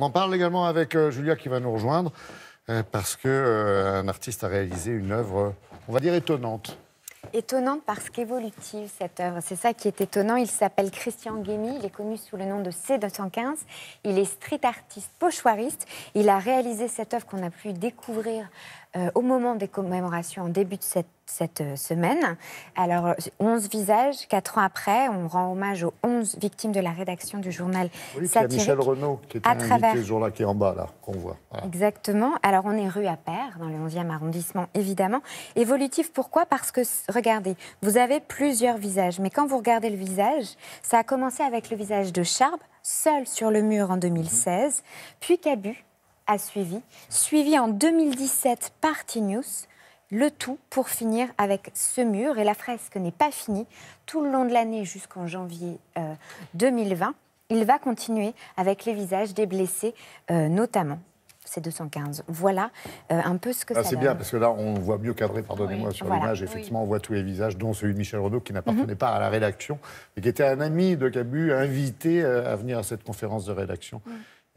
en parle également avec Julia qui va nous rejoindre, parce qu'un artiste a réalisé une œuvre, on va dire, étonnante. Étonnante parce qu'évolutive, cette œuvre. C'est ça qui est étonnant. Il s'appelle Christian Guémy. Il est connu sous le nom de C215. Il est street artiste, pochoiriste. Il a réalisé cette œuvre qu'on a pu découvrir au moment des commémorations en début de cette semaine. Alors, 11 visages, 4 ans après, on rend hommage aux 11 victimes de la rédaction du journal Oui, satirique. il y a Michel Renaud qui était invité ce jour-là, qui est en bas, là, qu'on voit. Voilà. Exactement. Alors, on est rue Appert, dans le 11e arrondissement, évidemment. Évolutif, pourquoi? Parce que, regardez, vous avez plusieurs visages. Mais quand vous regardez le visage, ça a commencé avec le visage de Charb, seul sur le mur en 2016, puis Cabu a suivi en 2017 par Tinius, le tout pour finir avec ce mur. Et la fresque n'est pas finie. Tout le long de l'année jusqu'en janvier 2020, il va continuer avec les visages des blessés, notamment. C'est 215. Voilà un peu ce que ça donne. C'est bien, parce que là, on voit mieux cadré, pardonnez-moi, sur l'image. Effectivement, on voit tous les visages, dont celui de Michel Renaud, qui n'appartenait pas à la rédaction, mais qui était un ami de Cabu, invité à venir à cette conférence de rédaction.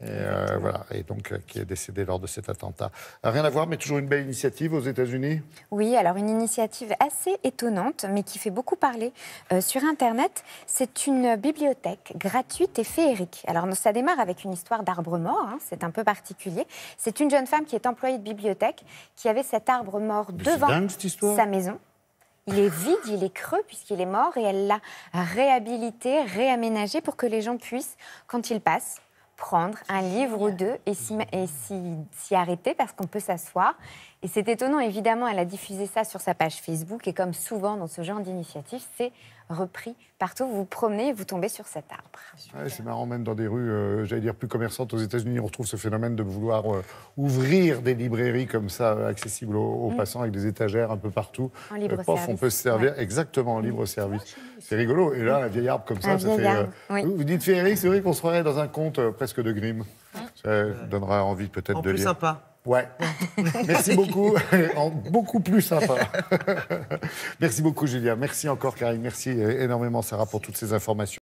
Voilà, et donc qui est décédé lors de cet attentat. Rien à voir, mais toujours une belle initiative aux États-Unis. Oui, alors une initiative assez étonnante, mais qui fait beaucoup parler sur Internet. C'est une bibliothèque gratuite et féerique. Alors ça démarre avec une histoire d'arbre mort, hein, c'est un peu particulier. C'est une jeune femme qui est employée de bibliothèque, qui avait cet arbre mort devant sa maison. Il est vide, il est creux puisqu'il est mort, et elle l'a réhabilité, réaménagé pour que les gens puissent, quand ils passent, prendre un livre ou deux et s'y arrêter parce qu'on peut s'asseoir. Et c'est étonnant, évidemment, elle a diffusé ça sur sa page Facebook et comme souvent dans ce genre d'initiative, c'est repris partout. Vous vous promenez et vous tombez sur cet arbre. Ouais, c'est marrant, même dans des rues, j'allais dire, plus commerçantes aux États-Unis, on retrouve ce phénomène de vouloir ouvrir des librairies comme ça, accessibles aux passants, avec des étagères un peu partout. En libre service. On peut se servir exactement en libre service. C'est rigolo. Et là, un vieil arbre comme ça, ça fait... Vous dites féerique, c'est vrai qu'on se croirait dans un conte presque de Grimm. Ça donnera envie peut-être de lire. En plus sympa. Ouais. Merci beaucoup. Beaucoup plus sympa. Merci beaucoup, Julia. Merci encore, Karine. Merci énormément, Sarah, pour toutes ces informations.